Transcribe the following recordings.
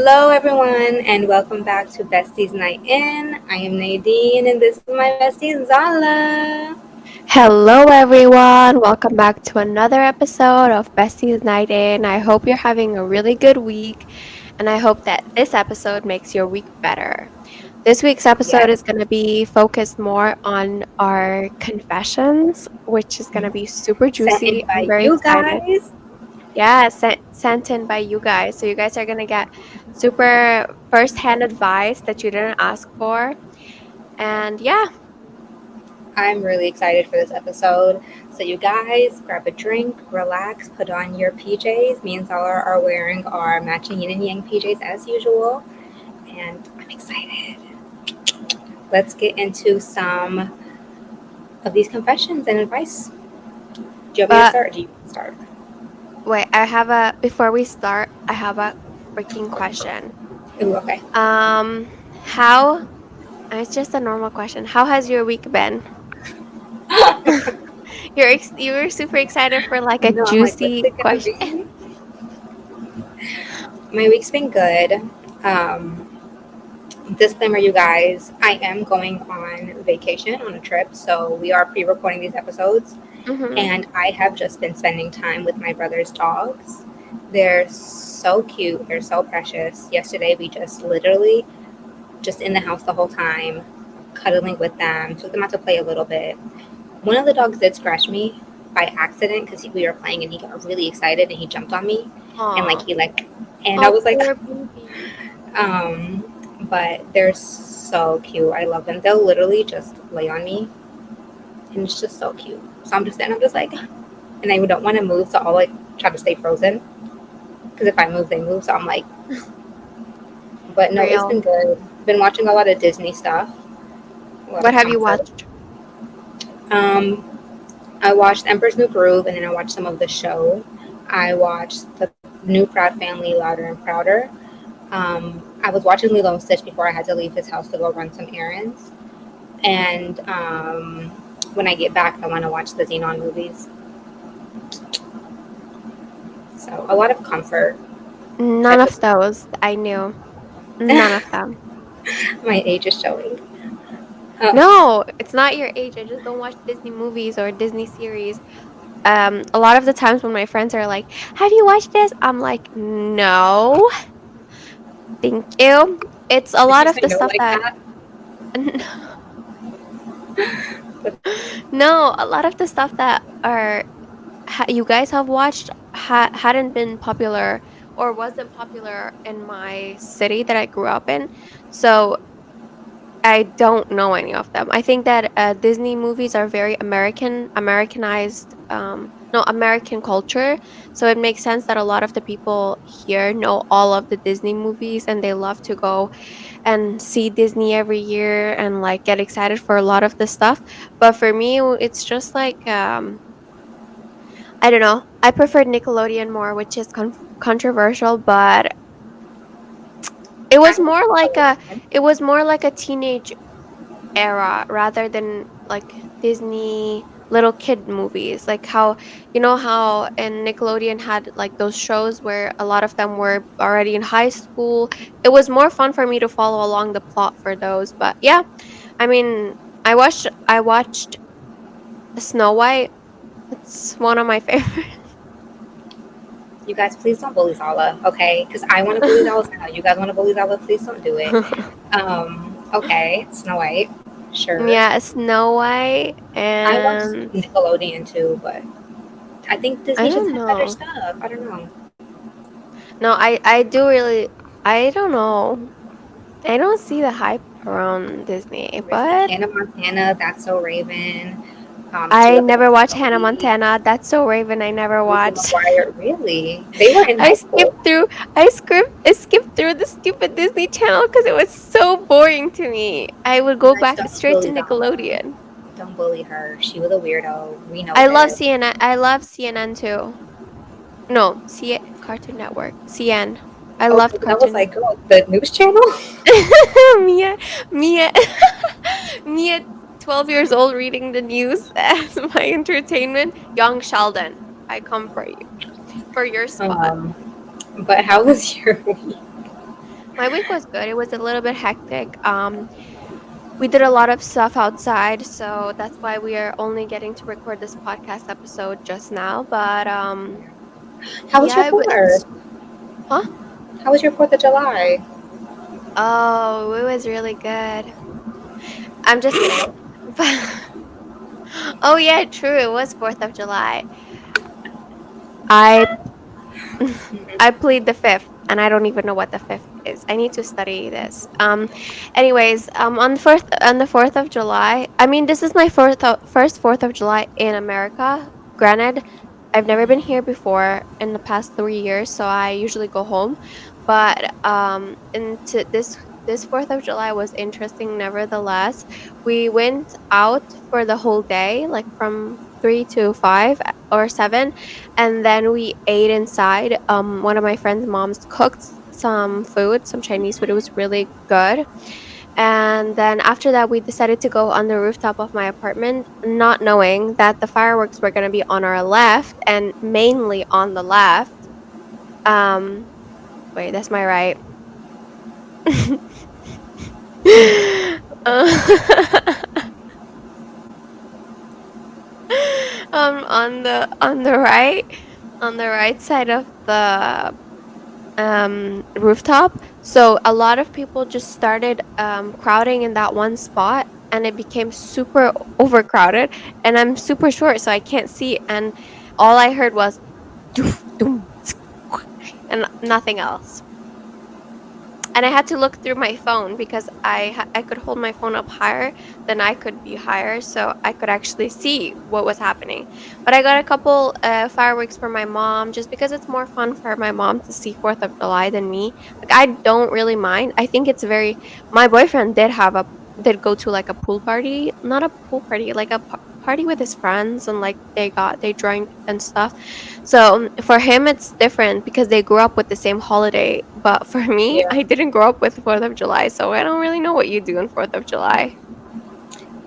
Hello, everyone, and welcome back to Besties Night In. I am Nadine, and this is my bestie Zala. Hello, everyone. Welcome back to another episode of Besties Night In. I hope you're having a really good week, and I hope that this episode makes your week better. This week's episode Yes, is going to be focused more on our confessions, which is going to be super sent juicy. in by I'm very you excited. guys. Yeah, sent in by you guys. So, you guys are going to get super first-hand advice that you didn't ask for. And yeah, I'm really excited for this episode. So, you guys, grab a drink, relax, put on your PJs. Me and Zala are wearing our matching yin and yang PJs as usual, and I'm excited. Let's get into some of these confessions and advice. Do you want me to but start? Or do you want to start? wait, before we start, I have a freaking question. Ooh, okay. How, it's just a normal question. How has your week been? You were super excited for like a No, I'm like, what's juicy it gonna question. be? My week's been good. Um, Disclaimer, you guys, I am going on vacation on a trip, so we are pre recording these episodes. Mm-hmm. And I have just been spending time with my brother's dogs. They're so cute, they're so precious. Yesterday, we just literally just in the house the whole time, cuddling with them, took them out to play a little bit. One of the dogs did scratch me by accident because we were playing and he got really excited and he jumped on me and Aw. and I Oh, was like, poor baby. um, but they're so cute. I love them. They'll literally just lay on me, and it's just so cute. So I'm just like, and I don't want to move, so I'll like try to stay frozen because if I move, they move. So I'm like, but no, it's Real. been good. Been watching a lot of Disney stuff, a lot What of have you comfort. watched? Um, I watched Emperor's New Groove, and then I watched some of the show. I watched the new Proud Family, Louder and Prouder. I was watching Lilo and Stitch before I had to leave his house to go run some errands. And when I get back, I want to watch the Xenon movies. So a lot of comfort None type of of stuff. those I knew. None of them. My age is showing. Oh, No, it's not your age. I just don't watch Disney movies or Disney series. A lot of the times when my friends are like, "Have you watched this?" I'm like, "No, thank you." It's a did lot you of say the no stuff like that that? no, a lot of the stuff that you guys have watched hadn't been popular or wasn't popular in my city that I grew up in. So I don't know any of them. I think that Disney movies are very Americanized, no, American culture. So it makes sense that a lot of the people here know all of the Disney movies and they love to go and see Disney every year and like get excited for a lot of the stuff. But for me, it's just like I don't know. I preferred Nickelodeon more, which is controversial, but it I was love more like a Nickelodeon. it was more like a teenage era rather than like Disney little kid movies. Like how how in Nickelodeon had like those shows where a lot of them were already in high school. It was more fun for me to follow along the plot for those. But yeah, I mean, I watched Snow White. It's one of my favorite. You guys, please don't bully Zala, okay? Because I want to bully Zala. So you guys want to bully Zala? Please don't do it. Okay, Snow White, sure. Yeah, Snow White I watched and Nickelodeon too, but I think I Disney just don't had better know. stuff. I don't know. No, I do really I don't know. I don't see the hype around Disney, Really, but Hannah Montana, That's So Raven, Two I Episodes never watched of Hannah Glee, Montana. That's So Raven. I never Lizzie watched. McGuire. Really, they were in I high school. skipped through. I skipped through the stupid Disney Channel because it was so boring to me. I would You go guys back don't straight to bully Zala. Nickelodeon. Don't bully her. She was a weirdo. We know I love this. CNN. I love CNN too. No, C Cartoon Network. CN. I Okay, loved but I was Cartoon. like, girl, the news channel. Mia, Mia, Mia, 12 years old reading the news as my entertainment. Young Sheldon, I come for you, for your spot. Um, but how was your week? My week was good. It was a little bit hectic. We did a lot of stuff outside, so that's why we are only getting to record this podcast episode just now. But How was your yeah, fourth? huh? How was your 4th of July? Oh, it was really good. I'm just kidding. Oh yeah, true. It was 4th of July. I I plead the fifth, and I don't even know what the fifth is. I need to study this. Anyways, on the 4th of July. I mean, this is my first 4th of July in America. Granted, I've never been here before in the past 3 years, so I usually go home. But into this 4th of July was interesting. Nevertheless, we went out for the whole day, like from 3 to 5 or 7, and then we ate inside. One of my friend's moms cooked some food, some Chinese food. It was really good. And then after that, we decided to go on the rooftop of my apartment, not knowing that the fireworks were going to be on our left and mainly on the left. Um, wait, that's my right. Uh, on the right side of the rooftop. So a lot of people just started crowding in that one spot, and it became super overcrowded. And I'm super short, so I can't see. And all I heard was doof, doom, tsk, and nothing else. And I had to look through my phone because I could hold my phone up higher than I could be higher, so I could actually see what was happening. But I got a couple fireworks for my mom just because it's more fun for my mom to see 4th of July than me. Like I don't really mind. I think it's very. My boyfriend did go to like a pool party, not a pool party, like a party with his friends, and like they drank and stuff. So for him, it's different because they grew up with the same holiday. But for me, Yeah. I didn't grow up with 4th of July, so I don't really know what you do on 4th of July.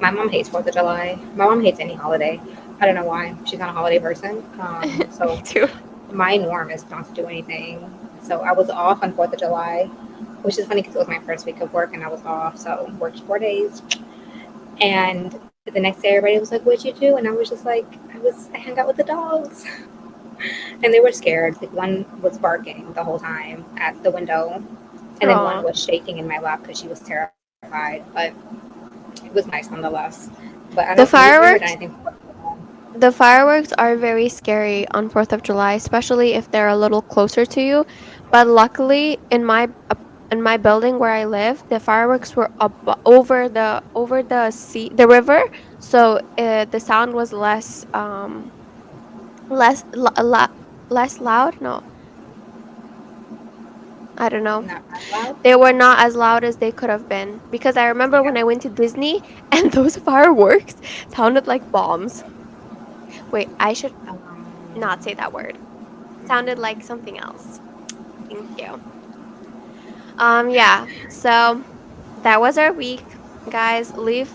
My mom hates 4th of July. My mom hates any holiday. I don't know why. She's not a holiday person. Me So too. my norm is not to do anything. So I was off on 4th of July, which is funny because it was my first week of work and I was off. So worked 4 days. And the next day, everybody was like, "What'd you do?" And I was just like, I hung out with the dogs, and they were scared. Like one was barking the whole time at the window, and then one Oh, was shaking in my lap because she was terrified. But it was nice nonetheless. But I don't. the We've never done fireworks. anything. The fireworks are very scary on 4th of July, especially if they're a little closer to you. But luckily, in my building where I live, the fireworks were up over the sea, the river, so the sound was less less loud. No, I don't know. Not that loud. They were not as loud as they could have been because I remember when Yeah. I went to Disney and those fireworks sounded like bombs. Wait, I should not say that word. Sounded like something else. Thank you. Yeah. So that was our week, guys. Leave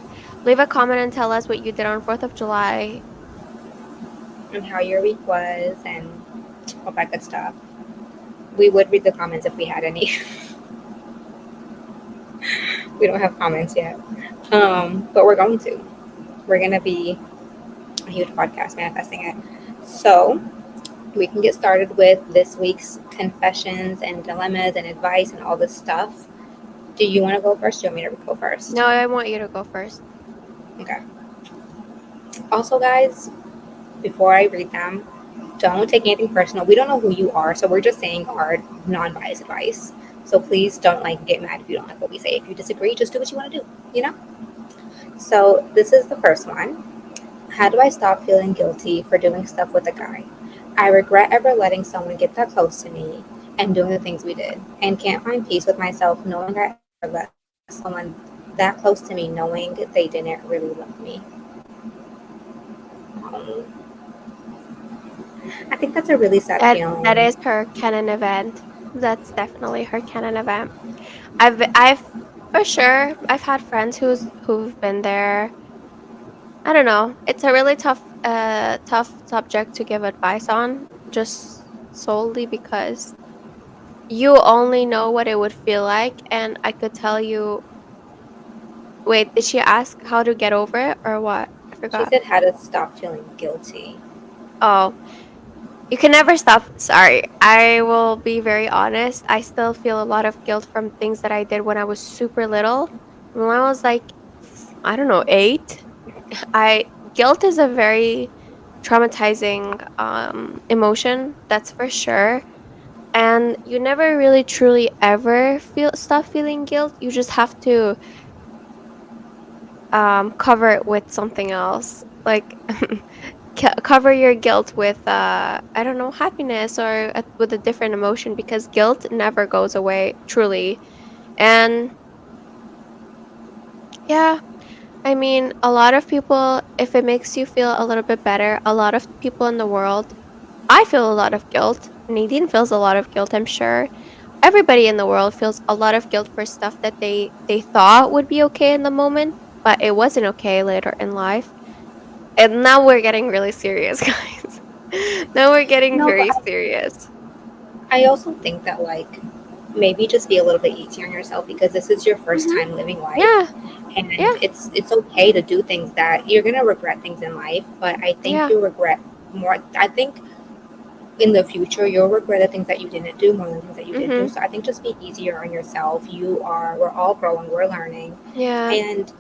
a comment and tell us what you did on 4th of July. And how your week was, and all that good stuff. We would read the comments if we had any. We don't have comments yet, but we're going to. We're gonna be a huge podcast manifesting it. So we can get started with this week's confessions and dilemmas and advice and all this stuff. Do you want to go first? Do you want me to go No, first? I want you to go first. Okay. Also, guys, before I read them, don't take anything personal. We don't know who you are, so we're just saying our non-biased advice. So please don't like get mad if you don't like what we say. If you disagree, just do what you want to do. You know. So this is the first one. How do I stop feeling guilty for doing stuff with a guy? I regret ever letting someone get that close to me and doing the things we did, and can't find peace with myself knowing I ever let someone that close to me knowing they didn't really love me. Um, I think that's a really sad That feeling. is her canon event. That's definitely her canon event. I've for sure I've had friends who've been there. I don't know. It's a really tough subject to give advice on just solely because you only know what it would feel like, and I could tell you. Wait, did she ask how to get over it or what? I She forgot. said how to stop feeling guilty. Oh, you can never stop. Sorry. I will be very honest. I still feel a lot of guilt from things that I did when I was super little. When I was like, I don't know, 8. I Guilt is a very traumatizing emotion, that's for sure. And you never really truly ever feel stop feeling guilt. You just have to cover it with something else. Like cover your guilt with I don't know, happiness or with a different emotion, because guilt never goes away truly. And yeah, I mean, a lot of people, if it makes you feel a little bit better, a lot of people in the world, I feel a lot of guilt. Nadine feels a lot of guilt, I'm sure. Everybody in the world feels a lot of guilt for stuff that they thought would be okay in the moment, but it wasn't okay later in life. And now we're getting really serious, guys. Now we're getting No, but very serious. I also think that like maybe just be a little bit easier on yourself because this is your first Mhm. time living life, Yeah, and yeah, it's okay to do things that you're gonna regret things in life, but I think yeah. you'll regret more. I think in the future you'll regret the things that you didn't do more than the things that you did do. Mhm. So I think just be easier on yourself. We're all growing, we're learning, Yeah. and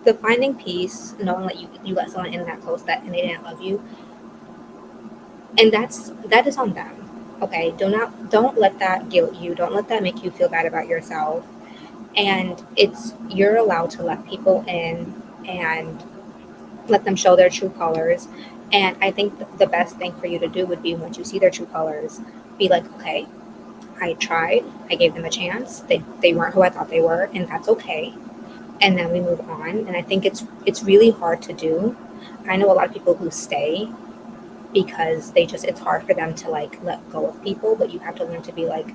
the finding peace, knowing that you let someone in that close that and they didn't love you, and that is on them. Okay, don't let that guilt you. Don't let that make you feel bad about yourself. And it's you're allowed to let people in and let them show their true colors. And I think the best thing for you to do would be once you see their true colors, be like, okay, I tried, I gave them a chance. They weren't who I thought they were, and that's okay. And then we move on. And I think it's really hard to do. I know a lot of people who stay because it's hard for them to like let go of people, but you have to learn to be like,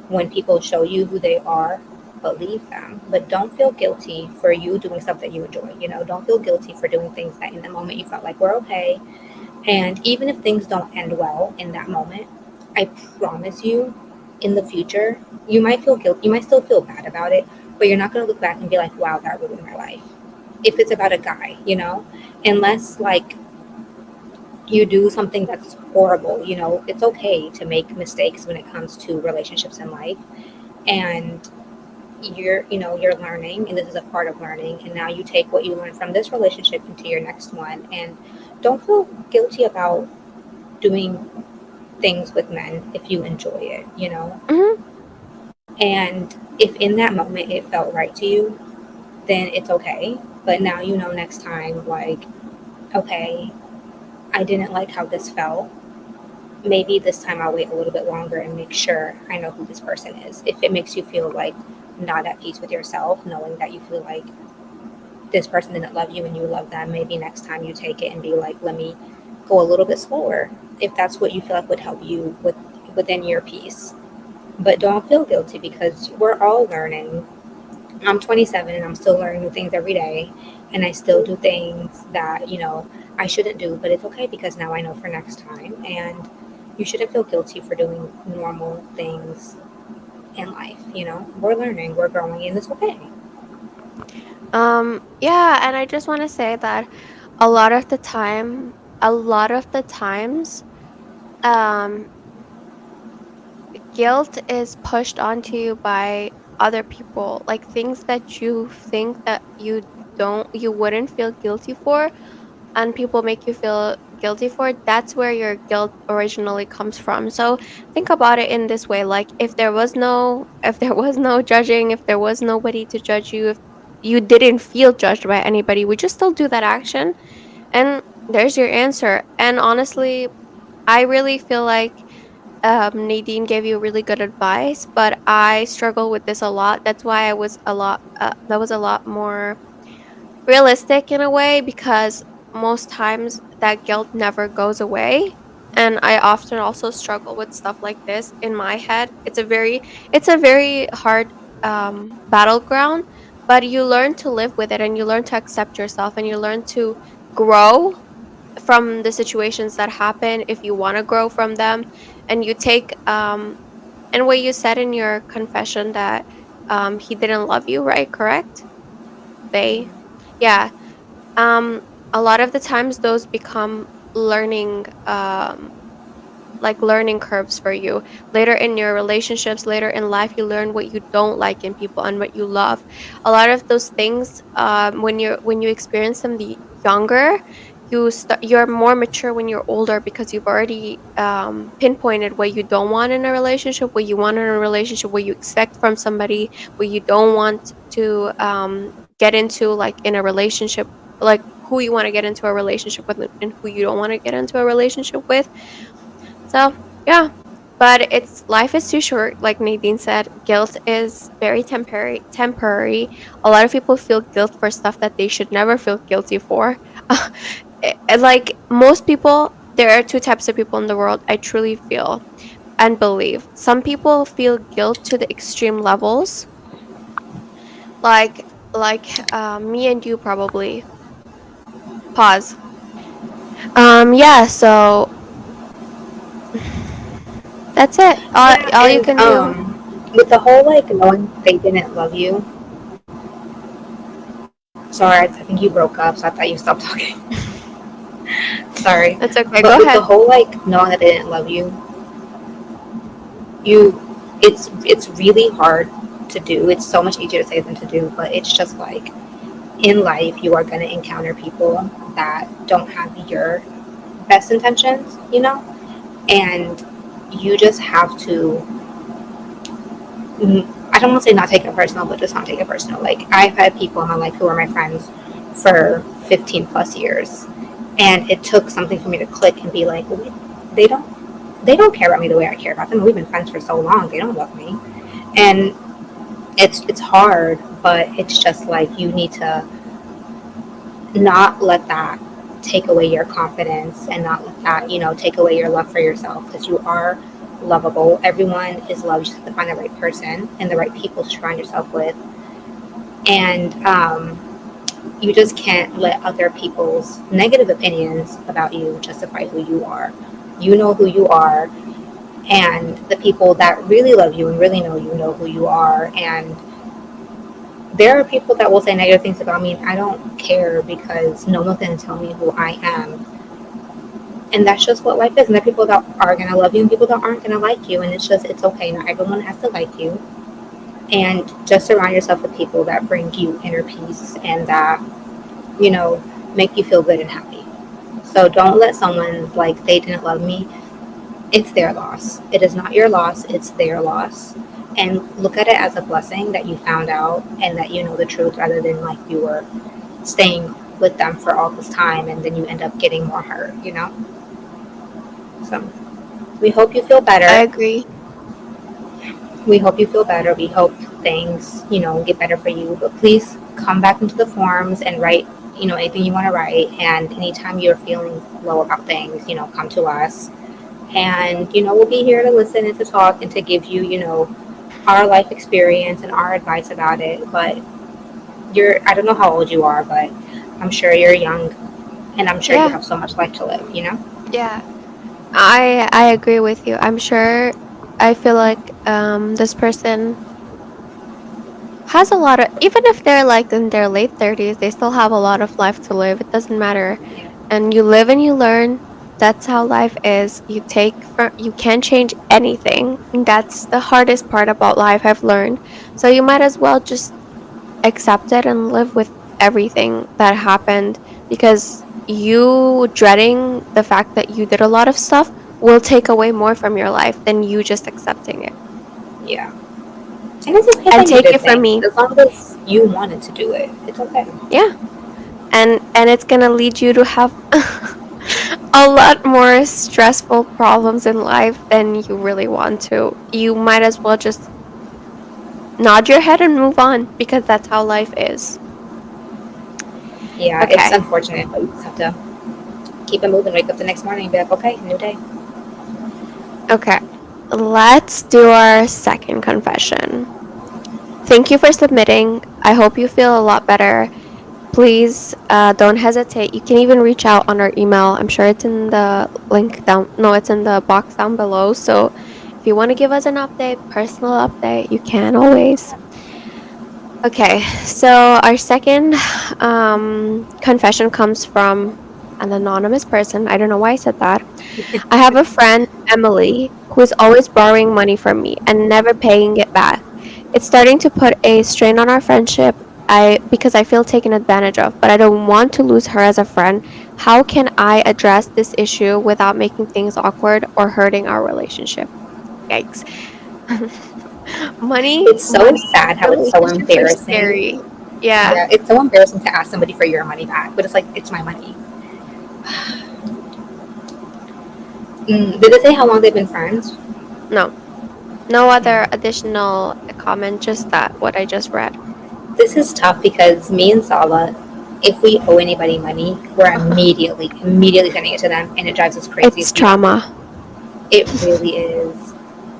when people show you who they are, believe them, but don't feel guilty for you doing stuff that you enjoy. Don't feel guilty for doing things that in the moment you felt like were okay. And even if things don't end well in that moment, I promise you, in the future you might feel guilt, you might still feel bad about it, but you're not going to look back and be like, wow, that ruined my life. If it's about a guy, unless like you do something that's horrible, it's okay to make mistakes when it comes to relationships in life. And you're learning, and this is a part of learning. And now you take what you learned from this relationship into your next one. And don't feel guilty about doing things with men if you enjoy it. Mhm. And if in that moment it felt right to you, then it's okay. But now next time, like, okay, I didn't like how this felt. Maybe this time I'll wait a little bit longer and make sure I know who this person is. If it makes you feel like not at peace with yourself, knowing that you feel like this person didn't love you and you love them, maybe next time you take it and be like, let me go a little bit slower. If that's what you feel like would help you within your peace. But don't feel guilty because we're all learning. I'm 27 and I'm still learning new things every day, and I still do things that I shouldn't do, but it's okay because now I know for next time. And you shouldn't feel guilty for doing normal things in life. We're learning, we're growing, and it's okay. Yeah, and I just want to say that a lot of the time, a lot of the times, um guilt is pushed onto you by other people, like things that you think that you wouldn't feel guilty for, and people make you feel guilty for it. That's where your guilt originally comes from. So think about it in this way, like if there was no judging, if there was nobody to judge you, if you didn't feel judged by anybody, would you still do that action? And there's your answer. And honestly, I really feel like Nadine gave you really good advice, but I struggle with this a lot. That's why I was a lot. That was a lot more realistic in a way, because most times that guilt never goes away, and I often also struggle with stuff like this in my head. It's a very hard battleground, but you learn to live with it, and you learn to accept yourself, and you learn to grow from the situations that happen if you want to grow from them, and you take And what you said in your confession that he didn't love you, right? Correct? They, yeah. Um, a lot of the times those become learning like learning curves for you. Later in your relationships, later in life, you learn what you don't like in people and what you love. A lot of those things, when you experience them the younger, you're more mature when you're older because you've already pinpointed what you don't want in a relationship, what you want in a relationship, what you expect from somebody, what you don't want to get into, like in a relationship, like who you want to get into a relationship with and who you don't want to get into a relationship with. So, yeah. But it's life is too short, like Nadine said. Guilt is very temporary. A lot of people feel guilt for stuff that they should never feel guilty for. Like most people, there are two types of people in the world, I truly feel and believe. Some people feel guilt to the extreme levels, like me and you probably. Pause. Yeah, so that's it. Yeah, All you and can do. with the whole like knowing they didn't love you. Sorry, I think you broke up, so I thought you stopped talking. Sorry, That's okay. Go but with the ahead. whole like knowing that they didn't love you, you it's really hard to do. It's so much easier to say than to do, but it's just like in life you are going to encounter people that don't have your best intentions, you know, and you just have to I don't want to say not take it personal, but just not take it personal. Like I've had people in my life who are my friends for 15 plus years, and it took something for me to click and be like, wait, they don't they don't care about me the way I care about them. We've been friends for so long. They don't love me, and it's hard, but it's just like you need to not let that take away your confidence and not let that, you know, take away your love for yourself because you are lovable. Everyone is loved. You just have to find the right person and the right people to surround yourself with. And you just can't let other people's negative opinions about you justify who you are. You know who you are, and the people that really love you and really know who you are. And there are people that will say negative things about me, and I don't care because no one can tell me who I am. And that's just what life is. And there are people that are going to love you and people that aren't going to like you. And it's okay. Not everyone has to like you. And just surround yourself with people that bring you inner peace and that, you know, make you feel good and happy. So don't let someone like they didn't love me. It's their loss. It is not your loss. It's their loss. And look at it as a blessing that you found out and that you know the truth rather than like you were staying with them for all this time and then you end up getting more hurt, you know? So we hope you feel I better. agree. We hope you feel better. We hope things, you know, get better for you. But please come back into the forums and write, you know, anything you want to write. And anytime you're feeling low about things, you know, come to us. And, you know, we'll be here to listen and to talk and to give you, you know, our life experience and our advice about it. But I don't know how old you are, but I'm sure you're young and I'm sure you Yeah. have so much life to live, you know? Yeah. I agree with you. I'm sure I feel like this person has a lot of, even if they're like in their late 30s, they still have a lot of life to live. It doesn't matter. Yeah. And you live and you learn. That's how life is. You can't change anything. And that's the hardest part about life I've learned. So you might as well just accept it and live with everything that happened, because you dreading the fact that you did a lot of stuff will take away more from your life than you just accepting it. Yeah. And it's okay And that you take did it from things me. as long as you wanted to do it. It's okay. Yeah. And it's going to lead you to have a lot more stressful problems in life than you really want to. You might as well just nod your head and move on, because that's how life is. Yeah, it's Okay. unfortunate, but you just have to keep it moving. Wake up the next morning and be like, okay, new day. Okay. Let's do our second confession. Thank you for submitting. I hope you feel a lot better. Please don't hesitate. You can even reach out on our email. I'm sure it's in the link down. No, it's in the box down below. So If you want to give us an update, personal update, you can always. Okay, so our second confession comes from an anonymous person. I don't know why I said that. I have a friend, Emily, who is always borrowing money from me and never paying it back. It's starting to put a strain on our friendship. Because I feel taken advantage of, but I don't want to lose her as a friend. How can I address this issue without making things awkward or hurting our relationship? Yikes. money It's so money sad how it's so relationships are embarrassing. scary. Yeah. Yeah, it's so embarrassing to ask somebody for your money back, but it's like, it's my money. Did it say how long they've been friends? No. No other Mm. additional comment, just that what I just read. This is tough because me and Sala, if we owe anybody money, we're immediately sending it to them, and it drives us crazy. It's If we don't, trauma. it really is.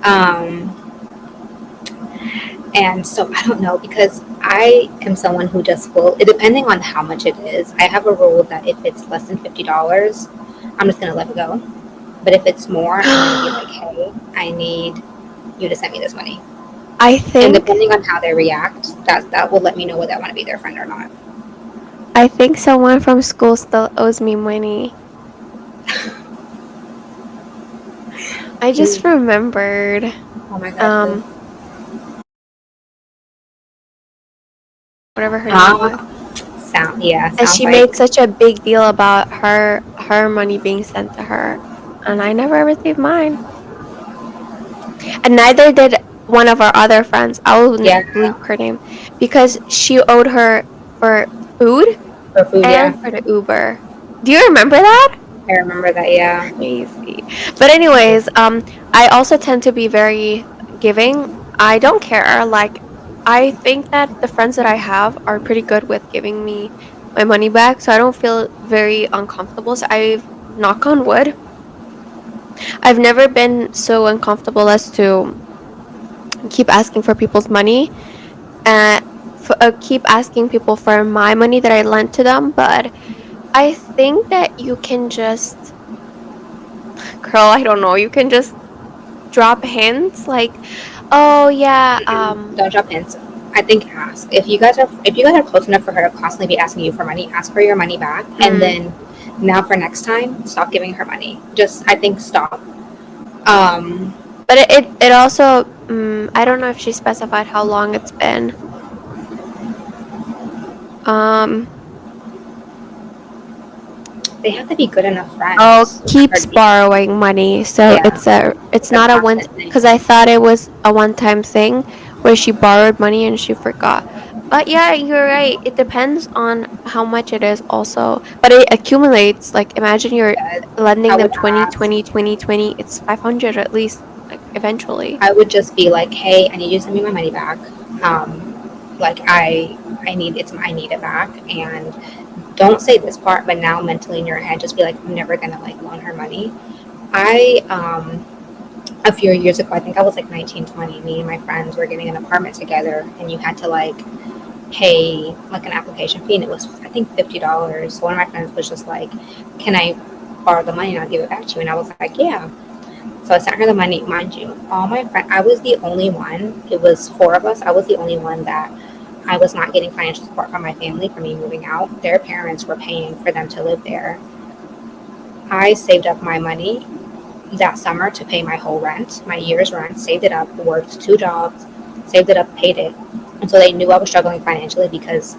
Um, and so I don't know, because I am someone who just will, depending on how much it is. I have a rule that if it's less than $50, I'm just gonna let it go. But if it's more, I'm gonna be like, hey, I need you to send me this money. I And think depending on how they react, that will let me know whether I want to be their friend or not. I think someone from school still owes me money. I just Mm. remembered. Oh my God, who? Um, whatever her name was. Ah, yeah, And sounds she like, made such a big deal about her money being sent to her. And I never received mine. And neither did one of our other friends. I will yeah, bleep her name because she owed her for food for food, and yeah. for the Uber. Do you remember that? I remember that, yeah. Crazy. But anyways, I also tend to be very giving. I don't care. Like I think that the friends that I have are pretty good with giving me my money back, so I don't feel very uncomfortable. So I've knock on wood. I've never been so uncomfortable as to keep asking for people's money and keep asking people for my money that I lent to them. But I think that you can just, girl, I don't know, you can just drop hints like, oh yeah, Don't drop hints. I think ask. If you guys are close enough for her to constantly be asking you for money, ask for your money back, and mm, then now for next time, stop giving her money. Just, I think, stop. Um, but it also, I don't know if she specified how long it's been. Um, they have to be good enough oh, friends for her keeps to be, borrowing money, so yeah, it's a not a one, constant thing. because I thought it was a one time thing where she borrowed money and she forgot. But yeah, you're right. It depends on how much it is also. But it accumulates. Like imagine you're Yeah, lending I them would 20, ask. 20, 20, 20. It's 500 at least, like eventually. I would just be like, hey, I need you to send me my money back. Like I need it back, and don't say this part, but now mentally in your head, just be like, I'm never gonna like loan her money. I A few years ago, I think I was like 19, 20. Me and my friends were getting an apartment together, and you had to like pay like an application fee, and it was, I think, $50. So one of my friends was just like, "Can I borrow the money and I'll give it back to you?" And I was like, "Yeah." So I sent her the money. Mind you, all my friends, I was the only one. It was four of us. I was the only one that I was not getting financial support from my family for me moving out. Their parents were paying for them to live there. I saved up my money that summer to pay my whole rent, my year's rent, saved it up, worked two jobs, saved it up, paid it. And so they knew I was struggling financially, because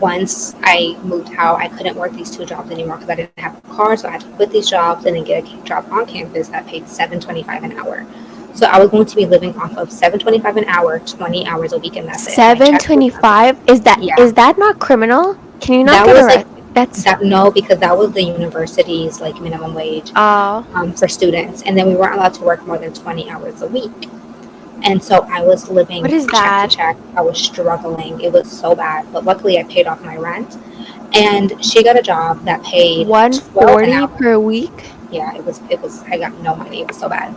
once I moved out, I couldn't work these two jobs anymore because I didn't have a car. So I had to quit these jobs and then get a job on campus that paid $7.25 an hour. So I was going to be living off of $7.25 an hour, 20 hours a week, and that's it. My check was nothing. 725? Is that Yeah, is that not criminal? Can you not that get was like arrested? That's that. No, because that was the university's like minimum wage, oh, for students, and then we weren't allowed to work more than 20 hours a week. And so I was what living is check to that? check. I was struggling. It was so bad. But luckily, I paid off my rent. And she got a job that paid 12 an 140 hour. per week? Yeah, it was, I got no money. It was so bad.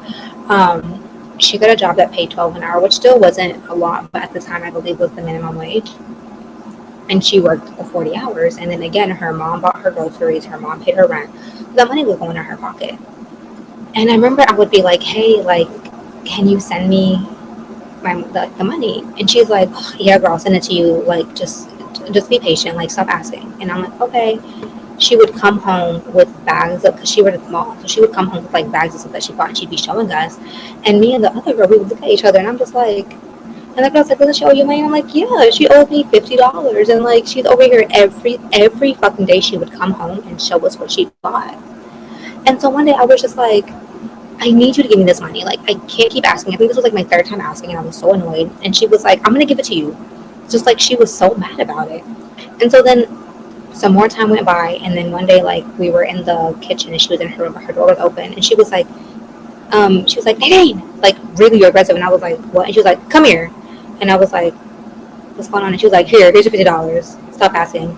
She got a job that paid 12 an hour, which still wasn't a lot, but at the time, I believe was the minimum wage. And she worked the 40 hours. And then again, her mom bought her groceries. Her mom paid her rent. So that money was going in her pocket. And I remember I would be like, hey, like, can you send me the money? And she's like, oh, yeah, girl, I'll send it to you. Like, just be patient. Like, stop asking. And I'm like, okay. She would come home with bags of, because she worked at the mall. So she would come home with like bags of stuff that she bought and she'd be showing us. And me and the other girl, we would look at each other and I'm just like, and the girl's like, doesn't she owe you money? I'm like, yeah, she owed me $50. And like, she's over here every fucking day she would come home and show us what she bought. And so one day I was just like, I need you to give me this money. Like, I can't keep asking. I think this was like my third time asking, and I was so annoyed. And she was like, I'm gonna give it to you. Just like she was so mad about it. And so then some more time went by, and then one day, like, we were in the kitchen, and she was in her room, her door was open, and she was like, hey, like really aggressive, and I was like, what? And she was like, come here, and I was like, what's going on? And she was like, here's your $50. Stop asking.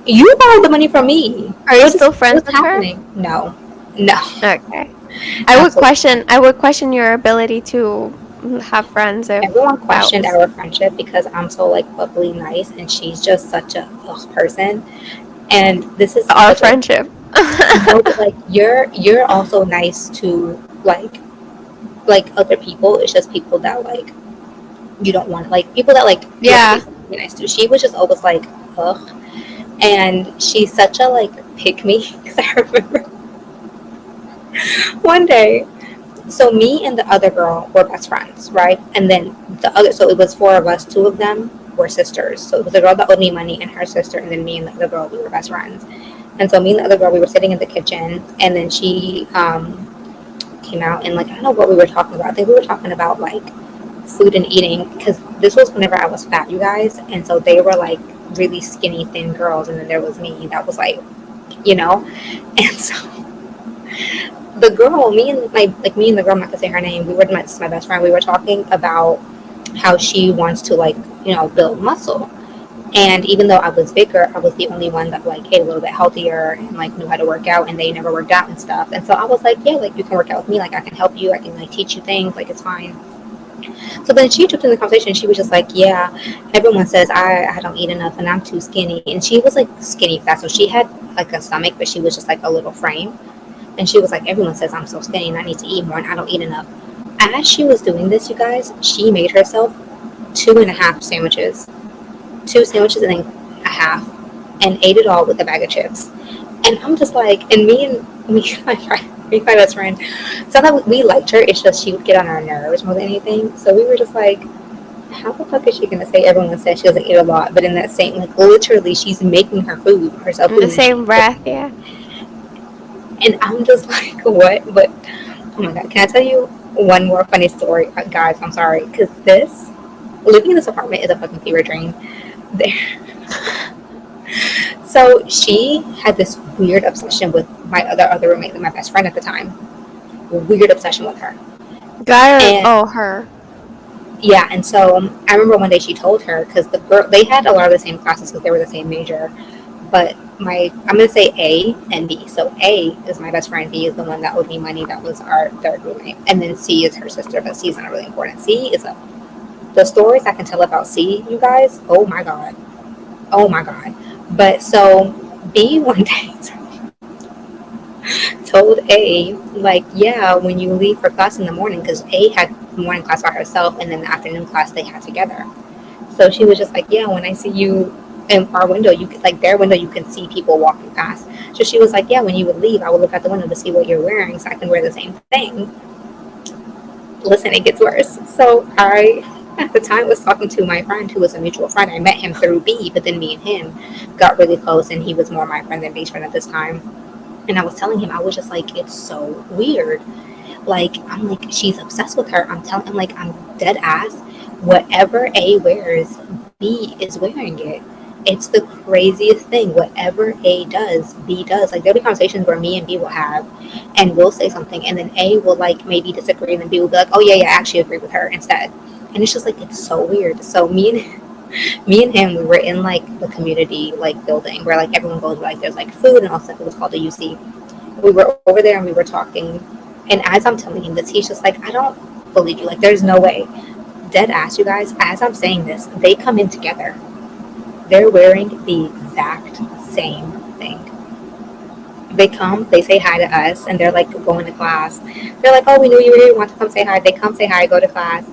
You borrowed the money from me. Are you still friends What's with her? happening? No, no, Okay. absolutely. I would question your ability to have friends if Everyone that questioned was our friendship because I'm so like bubbly nice and she's just such a person. And this is our such a friendship. no, but like you're also nice to like other people. It's just people that like you don't want, like people that like you have to Yeah. be nice to. She was just always like ugh, and she's such a like pick me because I remember one day. So me and the other girl were best friends, right? And then so it was four of us. Two of them were sisters. So it was the girl that owed me money and her sister, and then me and the other girl, we were best friends. And so me and the other girl, we were sitting in the kitchen, and then she came out and like I don't know what we were talking about. I think we were talking about like food and eating because this was whenever I was fat, you guys, and so they were like really skinny, thin girls, and then there was me that was like, you know, and so the girl, me and the girl, I'm not gonna say her name. We were my best friend. We were talking about how she wants to like build muscle. And even though I was bigger, I was the only one that like ate a little bit healthier and like knew how to work out. And they never worked out and stuff. And so I was like, yeah, like you can work out with me. Like I can help you. I can like teach you things. Like it's fine. So then she jumped in the conversation. She was just like, yeah, everyone says I don't eat enough and I'm too skinny. And she was like skinny fat, so she had like a stomach, but she was just like a little frame. And she was like, everyone says I'm so skinny and I need to eat more and I don't eat enough. As she was doing this, you guys, she made herself two and a half sandwiches, two sandwiches and then a half, and ate it all with a bag of chips. And I'm just like, and me and my best friend, it's not that we liked her, it's just she would get on our nerves more than anything. So we were just like, how the fuck is she gonna say everyone says she doesn't eat a lot, but in that same, like literally, she's making herself In food, the and then she same breath, yeah. and I'm just like, what? But oh my god, can I tell you one more funny story, guys? I'm sorry, because this living in this apartment is a fucking fever dream. There, so she had this weird obsession with my other roommate, my best friend at the time. Weird obsession with her, Gotta and oh her. yeah, and so I remember one day she told her because the girl they had a lot of the same classes because they were the same major, but I'm gonna say A and B. So A is my best friend. B is the one that owed me money. That was our third roommate, and then C is her sister. But C is not really important. C is the stories I can tell about C. You guys, oh my god, oh my god. But so B one day told A like, yeah, when you leave for class in the morning, because A had morning class by herself, and then the afternoon class they had together. So she was just like, yeah, when I see you in our window, you could, like their window, you can see people walking past. So she was like, yeah, when you would leave, I would look out the window to see what you're wearing so I can wear the same thing. Listen, it gets worse. So I, at the time, was talking to my friend who was a mutual friend. I met him through B, but then me and him got really close, and he was more my friend than B's friend at this time. And I was telling him, I was just like, it's so weird. Like, I'm like, she's obsessed with her. I'm telling him, like, I'm dead ass. Whatever A wears, B is wearing it. It's the craziest thing. Whatever A does, B does. Like, there'll be conversations where me and B will have, and we'll say something, and then A will, like, maybe disagree, and then B will be like, oh, yeah, yeah, I actually agree with her instead. And it's just, like, it's so weird. So me and him, we were in, like, the community, like, building where, like, everyone goes, like, there's, like, food and all stuff. It was called the UC. We were over there, and we were talking, and as I'm telling him this, he's just like, I don't believe you. Like, there's no way. Dead ass, you guys, as I'm saying this, they come in together. They're wearing the exact same thing. They come, they say hi to us, and they're like going to class. They're like, "Oh, we knew you were here. You want to come say hi?" They come say hi, go to class,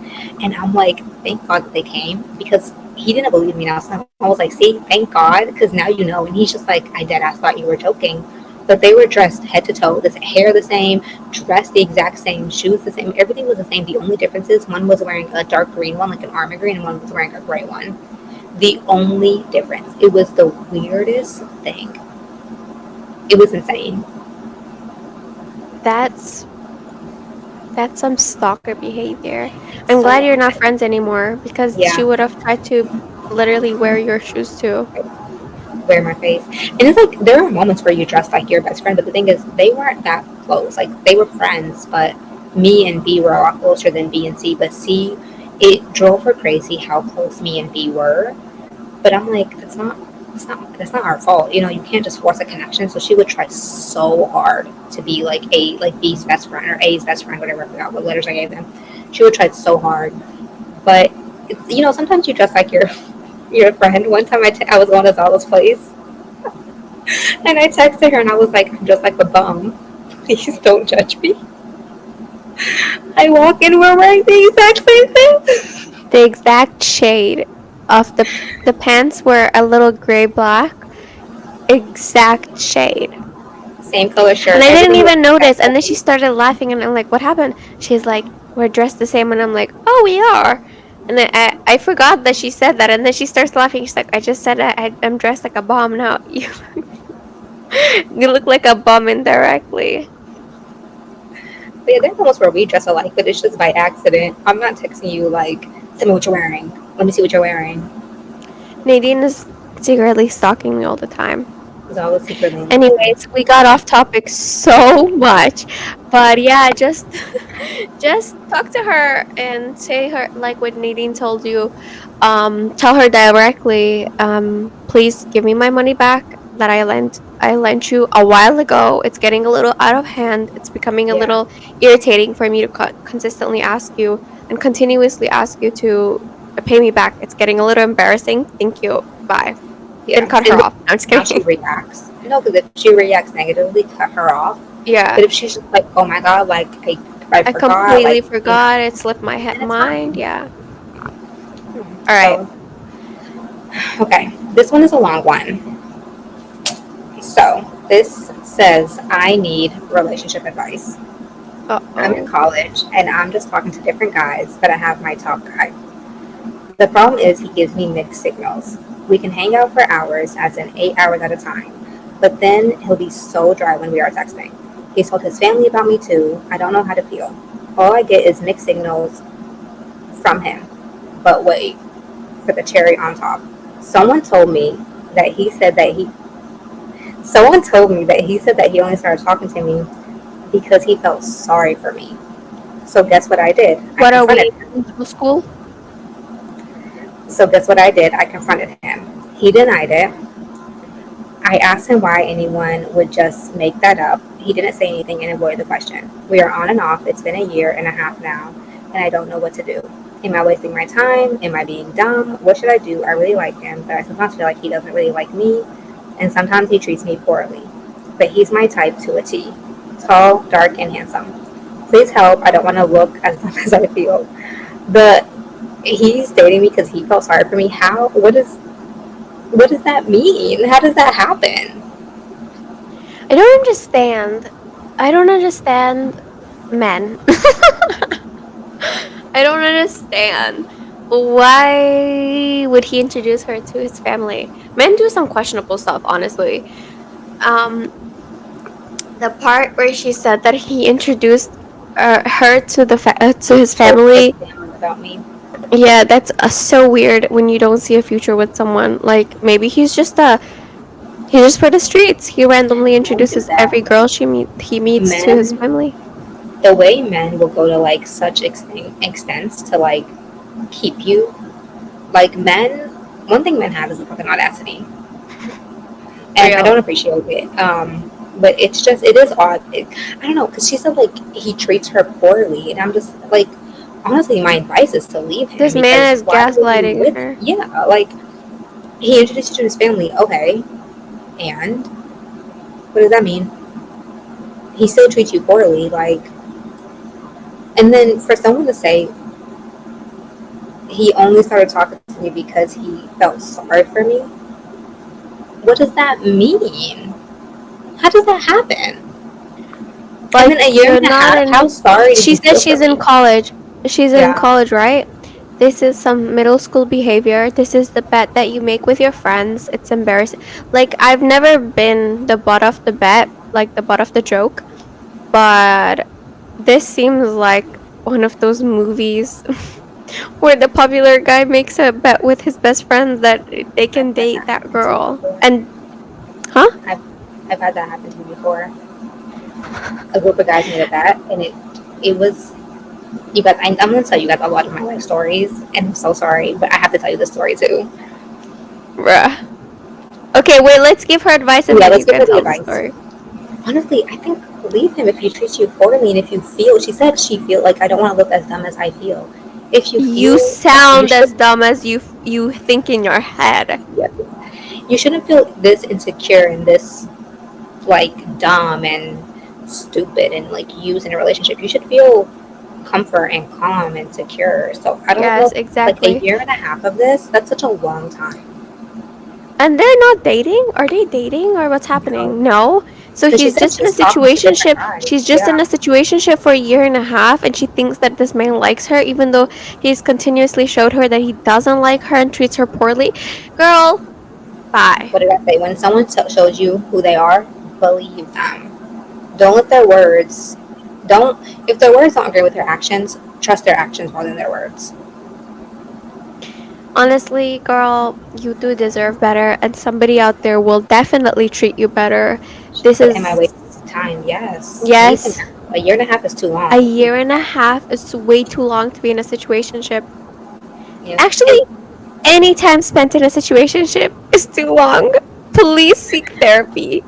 and I'm like, "Thank God that they came," because he didn't believe me. Now, so I was like, "See, thank God, because now you know." And he's just like, "I dead ass thought you were joking," but they were dressed head to toe, this hair the same, dressed the exact same, shoes the same, everything was the same. The only difference is one was wearing a dark green one, like an army green, and one was wearing a gray one. The only difference. It was the weirdest thing. It was insane. That's that's some stalker behavior. I'm So glad you're not friends anymore because she yeah, would have tried to literally wear your shoes too. wear my face. And it's like there are moments where you dress like your best friend, but the thing is, they weren't that close. Like they were friends, but me and B were a lot closer than B and C. But C, it drove her crazy how close me and B were. But I'm like, that's not our fault. You know, you can't just force a connection. So she would try so hard to be like B's best friend or A's best friend, whatever. I forgot what letters I gave them. She would try so hard, but it's, you know, sometimes you dress like your friend. One time I was going to Zala's place and I texted her and I was like, I'm just like a bum. Please don't judge me. I walk in, we're wearing the exact same thing. The exact shade of the pants were a little gray black, exact shade. Same color And shirt. I didn't Everything was even the notice. exact And then she same. started laughing, and I'm like, "What happened?" She's like, "We're dressed the same," and I'm like, "Oh, we are." And then I forgot that she said that, and then she starts laughing. She's like, "I just said I'm dressed like a bomb now. You look like a bum indirectly." But yeah, there are moments where we dress alike, but it's just by accident. I'm not texting you like, tell me what you're wearing. Let me see what you're wearing. Nadine is secretly stalking me all the time. Because I was secretly in love with me. Anyways, we got off topic so much. But yeah, just just talk to her and say her like what Nadine told you. Tell her directly, please give me my money back that I lent you a while ago. It's getting a little out of hand. It's becoming a Yeah. little irritating for me to consistently ask you and continuously ask you to pay me back. It's getting a little embarrassing. Thank you. Bye. Then Yeah. cut her And off. I'm just now she kidding. reacts. No, because if she reacts negatively, cut her off. Yeah. But if she's just like, oh my God, like, I I forgot, completely like, you know, forgot. It slipped my then it's mind. fine. Yeah. All right. So, okay. This one is a long one. So, this says, I need relationship advice. Uh I'm in oh. college and I'm just talking to different guys, but I have my top guy. The problem is he gives me mixed signals. We can hang out for hours, as in 8 hours at a time, but then he'll be so dry when we are texting. He's told his family about me too. I don't know how to feel. All I get is mixed signals from him. But wait, for the cherry on top. Someone told me that he said that he someone told me that he said that he only started talking to me because he felt sorry for me. So guess what I did? I What are confronted we him. in middle school? So guess what I did? I confronted him. He denied it. I asked him why anyone would just make that up. He didn't say anything and avoided the question. We are on and off. It's been a year and a half now, and I don't know what to do. Am I wasting my time? Am I being dumb? What should I do? I really like him, but I sometimes feel like he doesn't really like me, and sometimes he treats me poorly. But he's my type to a T, tall, dark, and handsome. Please help. I don't want to look as dumb as I feel. But he's dating me because he felt sorry for me. How? What does that mean? How does that happen? I don't understand. I don't understand men. I don't understand. Why would he introduce her to his family? Men do some questionable stuff, honestly. Um, the part where she said that he introduced her to to his Told his family. family about me. Yeah, that's so weird when you don't see a future with someone. Like maybe he's just for the streets. He randomly Men do introduces that. every girl he meets to his Men, family. the way men will go to like such extents to like keep you, like men. One thing men have is a fucking audacity, and I Real. don't appreciate it. But it's just it is odd. I don't know because she said like he treats her poorly, and I'm just like, honestly, my advice is to leave him This because man is why were you gaslighting with? her. Yeah, like he introduced you to his family. Okay, and what does that mean? he still treats you poorly. Like, and then for someone to say he only started talking to me because he felt sorry for me, what does that mean? How does that happen? And Like then a year you're and a not half, in how sorry did she you says feel for she's in me? college. She's in Yeah, college, right? This is some middle school behavior. This is the bet that you make with your friends. It's embarrassing. Like I've never been the butt of the bet, like the butt of the joke, but this seems like one of those movies where the popular guy makes a bet with his best friends that they I've can had that date that happen to me girl. before. And huh? I've, I've had that happen to me before. A group of guys made a bet, and it was you guys. I'm going to tell you guys a lot of my life stories, and I'm so sorry, but I have to tell you this story too. Bruh. Okay, wait, let's give her advice and Yeah, then let's you give can her the tell the advice. story. Honestly, I think leave him if he treats you poorly, and if you feel. She said she feel like I don't want to look as dumb as I feel. If you You feel that you sound as should, dumb as you think in your head. yeah, you shouldn't feel this insecure and this like dumb and stupid and like used in a relationship. You should feel comfort and calm and secure. So I don't Yes, know, like a exactly. year and a half of this, that's such a long time. And they're not dating? Are they dating or what's No. happening? No. So Because she he's said just in a she's talking to different situationship. guys. She's just in Yeah. a situationship for a year and a half and she thinks that this man likes her even though he's continuously showed her that he doesn't like her and treats her poorly. Girl, bye. What did I say? When someone shows you who they are, believe them. Don't let their words, don't, if their words don't agree with their actions, trust their actions more than their words. Honestly, girl, you do deserve better and somebody out there will definitely treat you better. This But am I is wasting time? Yes. Leave him yes, now. A year and a half is too a long. year and a half is way too long to be in a situationship. Yeah. Actually, And any time spent in a situationship is too long. Please seek therapy.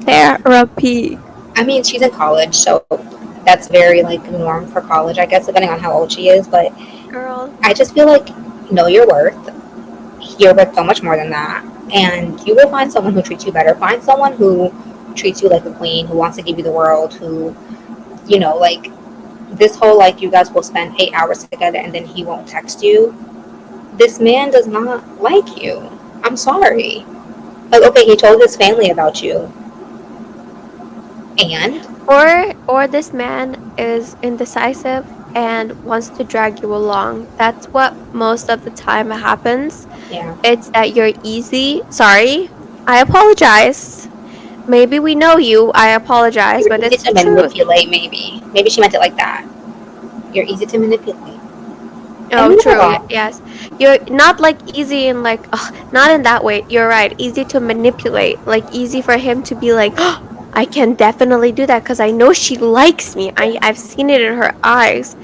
Therapy. I mean, she's in college, so that's very like norm for college, I guess, depending on how old she is. But Girl. I just feel like know your worth. You're worth so much more than that, and you will find someone who treats you better. Find someone who treats you like a queen, who wants to give you the world, who like this whole like you guys will spend 8 hours together and then he won't text you. This man does not like you. I'm sorry. Like, okay, he told his family about you, and Or this man is indecisive and wants to drag you along. That's what most of the time happens. yeah, It's that you're easy. Sorry. I apologize. Maybe we know you. I apologize, you're but easy it's to the truth. manipulate. Maybe she meant it like that. You're easy to manipulate, and Oh, leave her true. alone. Yes. You're not like easy and like, ugh, not in that way. You're right. Easy to manipulate. Like, easy for him to be like, oh, I can definitely do that because I know she likes me. I've seen it in her eyes.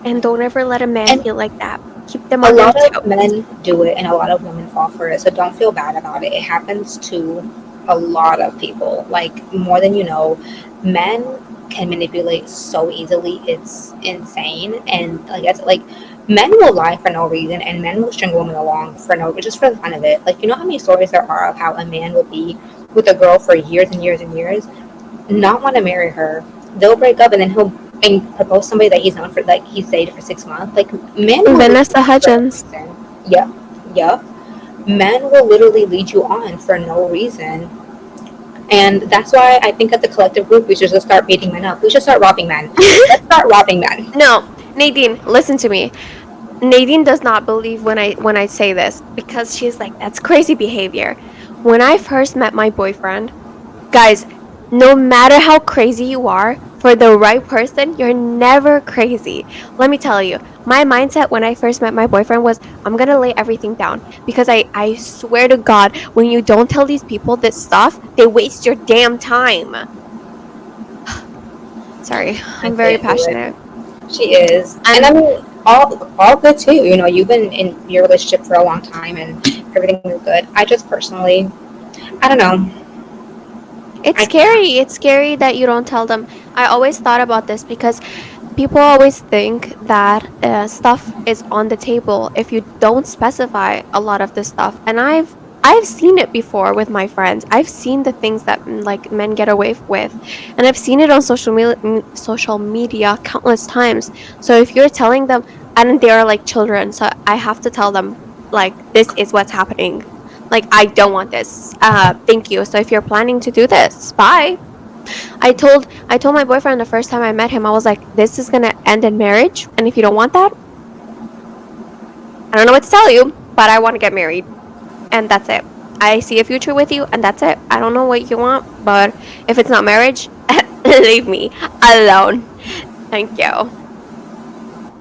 And don't ever let a man And feel like that. Keep them a on their lot of toes. men do it and a lot of women fall for it, so don't feel bad about it. It happens to a lot of people, like more than you know. Men can manipulate so easily, it's insane. And like I said, like men will lie for no reason, and men will string women along for no, just for the fun of it. Like, you know how many stories there are of how a man will be with a girl for years and years and years, not want to marry her. They'll break up, and then he'll and propose somebody that he's known for, like, he's dated for 6 months. Like, men will lead you Vanessa on for no Hudgens. reason. Yep, yep. Men will literally lead you on for no reason, and that's why I think as a collective group we should just start beating men up. We should start robbing men. Let's start robbing men. No, Nadine, listen to me. Nadine does not believe when I say this because she's like, that's crazy behavior. When I first met my boyfriend, guys, no matter how crazy you are, for the right person, you're never crazy. Let me tell you, my mindset when I first met my boyfriend was I'm gonna lay everything down because I swear to God, when you don't tell these people this stuff, they waste your damn time. Sorry, I I'm very can't do it. passionate. She is, and I And mean, all good too. You've been in your relationship for a long time, and everything is good. I just personally, I don't know. it's I can't. scary. It's scary that you don't tell them. I always thought about this because people always think that stuff is on the table if you don't specify a lot of this stuff. And I've I've seen it before with my friends. I've seen the things that like men get away with, and I've seen it on social media countless times. So if you're telling them, and they're like children, so I have to tell them like this is what's happening. Like I don't want this. Thank you. So if you're planning to do this, bye. I told my boyfriend the first time I met him, I was like, this is gonna end in marriage, and if you don't want that, I don't know what to tell you, but I want to get married, and that's it. I see a future with you, and that's it. I don't know what you want, but if it's not marriage, leave me alone. Thank you.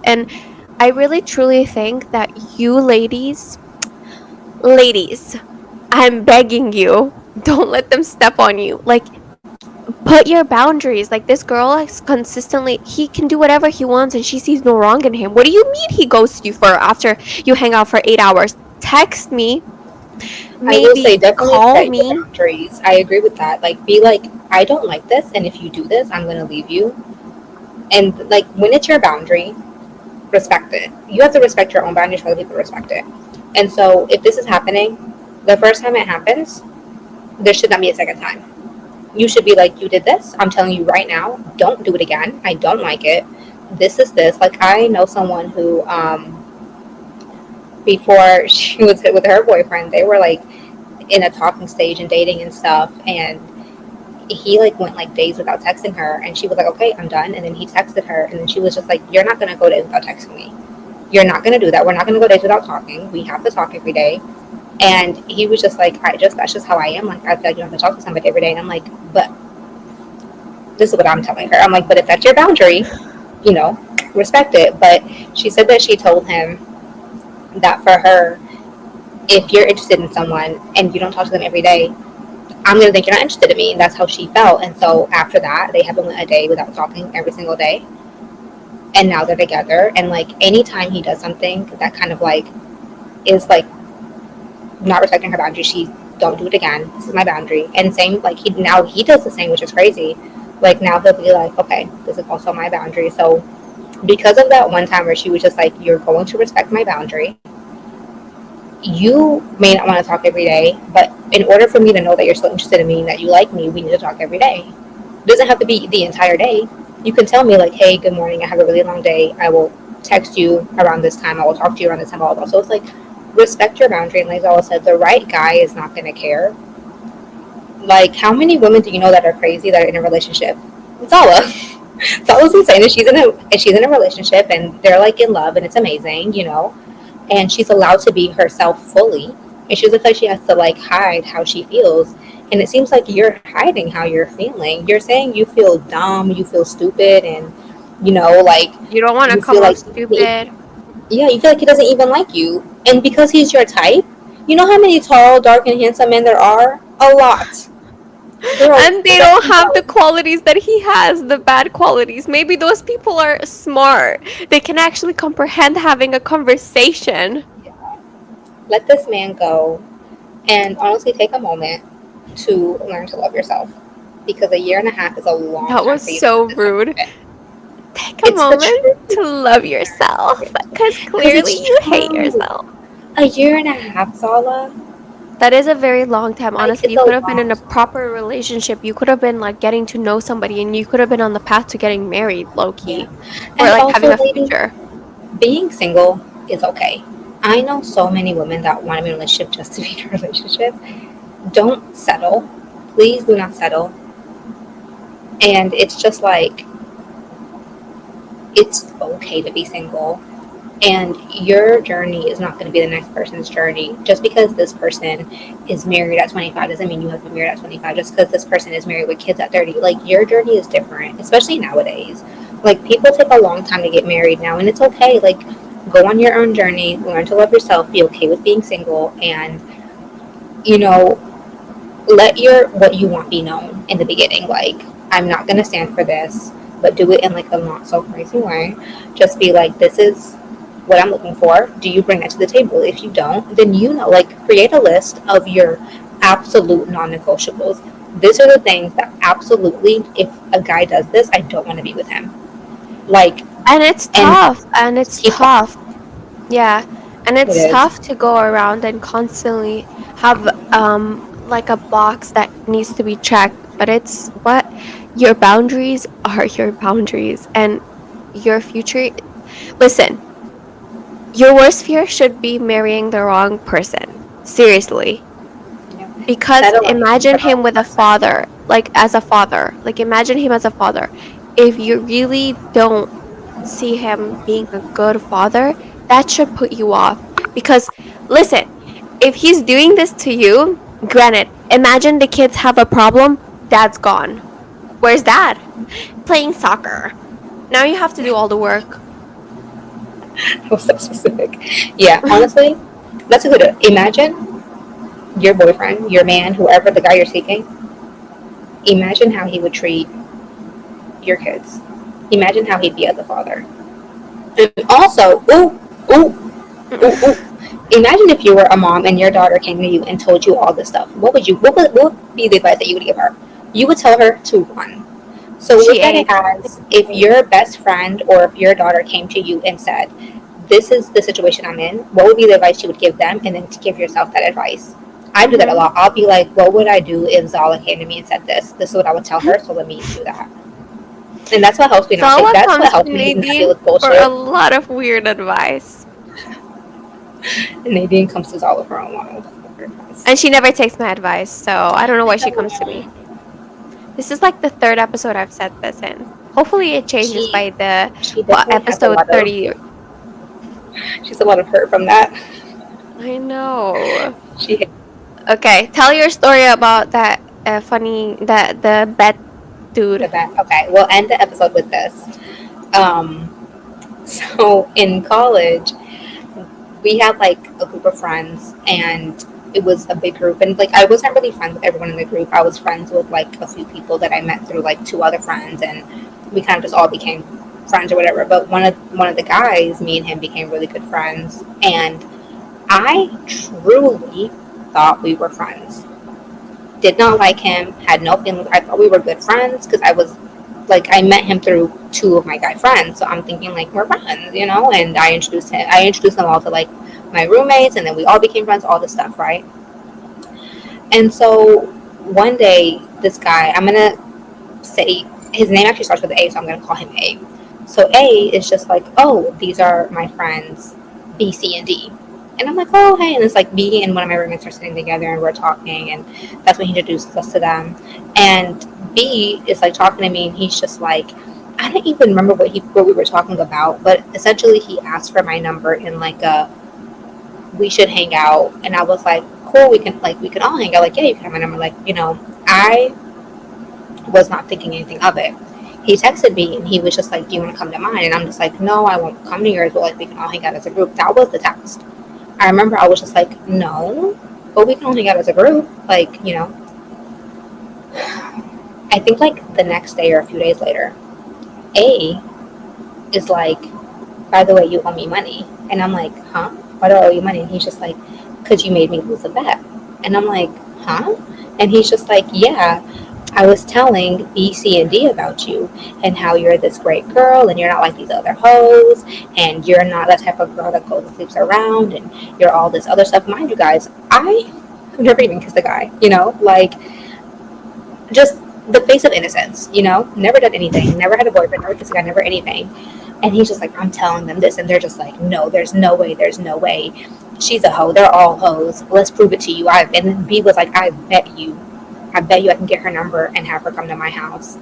And I really truly think that you ladies, I'm begging you, don't let them step on you. Like, put your boundaries. Like, this girl is consistently, he can do whatever he wants, and she sees no wrong in him. What do you mean he ghosts you for after you hang out for 8 hours? Text me, I will say maybe definitely call set your me. boundaries. I agree with that. Like, be like, I don't like this, and if you do this, I'm gonna leave you. And like, when it's your boundary, respect it. You have to respect your own boundaries for other people to respect it. And so, if this is happening, the first time it happens, there should not be a second time. You should be like, you did this. I'm telling you right now, don't do it again. I don't like it. This is this. Like, I know someone who, before she was with her boyfriend, they were like in a talking stage and dating and stuff. And he like went like days without texting her. And she was like, okay, I'm done. And then he texted her. And then she was just like, you're not going to go days without texting me. You're not going to do that. We're not going to go days without talking. We have to talk every day. And he was just like, that's just how I am. Like, I feel like you have to talk to somebody every day. And I'm like, but this is what I'm telling her. I'm like, but if that's your boundary, you know, respect it. But she said that she told him that for her, if you're interested in someone and you don't talk to them every day, I'm going to think you're not interested in me. And that's how she felt. And so after that, they haven't went a day without talking every single day. And now they're together. And like anytime he does something that kind of like is like not respecting her boundary, she don't do it again. This is my boundary. And same like he does the same, which is crazy. Like now he'll be like, okay, this is also my boundary. So because of that one time where she was just like, you're going to respect my boundary. You may not want to talk every day, but in order for me to know that you're still interested in me and that you like me, we need to talk every day. It doesn't have to be the entire day. You can tell me like, hey, good morning, I have a really long day. I will text you around this time. I will talk to you around this time. Blah, blah, blah. So it's like respect your boundary. And like Zala said, the right guy is not going to care. Like, how many women do you know that are crazy that are in a relationship? Zala. Zala's insane, and she's in a relationship, and they're like in love, and it's amazing, you know. And she's allowed to be herself fully, and she doesn't feel like she has to like hide how she feels. And it seems like you're hiding how you're feeling. You're saying you feel dumb, you feel stupid, and like You don't want to you come feel off like stupid. yeah, you feel like he doesn't even like you. And because he's your type, you know how many tall, dark, and handsome men there are? A lot. Girl, And they let don't him have the go. qualities that he has, the bad qualities. Maybe those people are smart. They can actually comprehend having a conversation. Let this man go. And honestly, take a moment to learn to love yourself. Because a year and a half is a long That time was for you to so let this rude. happen. Take a It's the moment to truth. love yourself because Because clearly it's you hate true. yourself. A year and a half, Zala. That is a very long time. Like, Honestly, it's you a could have been in long a time. proper relationship. You could have been like getting to know somebody and you could have been on the path to getting married, low Yeah. key, or And like having also, a lady, future. being single is okay. I know so many women that want to be in a relationship just to be in a relationship. Don't settle. Please do not settle. And it's just like, it's okay to be single. And your journey is not going to be the next person's journey. Just because this person is married at 25 doesn't mean you have to be married at 25. Just because this person is married with kids at 30. Like, your journey is different, especially nowadays. Like, people take a long time to get married now, and it's okay. Like, go on your own journey, learn to love yourself, be okay with being single, and, you know, let your what you want be known in the beginning. Like, I'm not going to stand for this, but do it in like a not so crazy way. Just be like, this is what I'm looking for. Do you bring that to the table? If you don't, then like, create a list of your absolute non-negotiables. These are the things that absolutely, if a guy does this, I don't want to be with him. Like, And it's and tough. And it's keep them. tough. Yeah. And It it's is. tough to go around and constantly have like a box that needs to be checked, but it's what your boundaries are your boundaries and your future. Listen, your worst fear should be marrying the wrong person. Seriously. You know, Because settling for imagine the him wrong with a person. father, like as a father. Like imagine him as a father. If you really don't see him being a good father, that should put you off. Because listen, if he's doing this to you, granted, imagine the kids have a problem, dad's gone. Where's dad? Playing soccer. Now you have to do all the work. That was so specific. Yeah, honestly, that's a good. Imagine your boyfriend, your man, whoever the guy you're seeking. Imagine how he would treat your kids. Imagine how he'd be as a father. And also, ooh. Imagine if you were a mom and your daughter came to you and told you all this stuff. What would be the advice that you would give her? You would tell her to run. So She look at it ain't. as if your best friend or if your daughter came to you and said, "This is the situation I'm in." What would be the advice you would give them, and then to give yourself that advice? I do that a Mm-hmm. lot. I'll be like, "What would I do if Zala came to me and said this? This is what I would tell her. So let me do that." And that's what helps me not take. Zala That's what comes helps to me not deal Nadine with for a bullshit. lot of weird advice. And Nadine comes to Zala for a while. And she never takes my advice, so I don't know why she comes to me. This is like the third episode I've said this in. Hopefully it changes She by the she definitely has a episode lot of 30. she's a lot of hurt from that. I know. She Okay, tell your story about that funny that the bet dude. hated that. Okay, we'll end the episode with this. Um, so in college, we had like a group of friends, and it was a big group. And like I wasn't really friends with everyone in the group. I was friends with like a few people that I met through like two other friends, and we kind of just all became friends or whatever. But one of the guys, me and him became really good friends, and I truly thought we were friends. Did not like him, had no feelings. I thought we were good friends because I was like, I met him through two of my guy friends. So I'm thinking like we're friends, you know. And I introduced them all to like my roommates, and then we all became friends. All this stuff, right? And so one day, this guy, I'm gonna say his name actually starts with A, so I'm gonna call him A. So A is just like, oh, these are my friends B, C, and D. And I'm like, oh, hey. And it's like B and one of my roommates are sitting together and we're talking. And that's when he introduces us to them. And B is like talking to me and he's just like, I don't even remember what we were talking about, but essentially he asked for my number in like a we should hang out. And I was like, cool, we can all hang out. Like, yeah, you can have my number. Like, I was not thinking anything of it. He texted me and he was just like, "Do you want to come to mine?" And I'm just like, "No, I won't come to yours, but like we can all hang out as a group." That was the text. I remember I was just like, "No, but we can all hang out as a group." Like, I think like the next day or a few days later, A is like, "By the way, you owe me money." And I'm like, "Huh? Why do I owe you money?" And he's just like, "Because you made me lose a bet." And I'm like, "Huh?" And he's just like, "Yeah, I was telling B, C, and D about you and how you're this great girl and you're not like these other hoes and you're not that type of girl that goes and sleeps around and you're all this other stuff." Mind you guys, I have never even kissed a guy, like just the face of innocence, never done anything, never had a boyfriend, never kissed a guy, never anything. And he's just like, I'm telling them this, and they're just like, no, there's no way. She's a hoe. They're all hoes. Let's prove it to you. And then B was like, I bet you I can get her number and have her come to my house.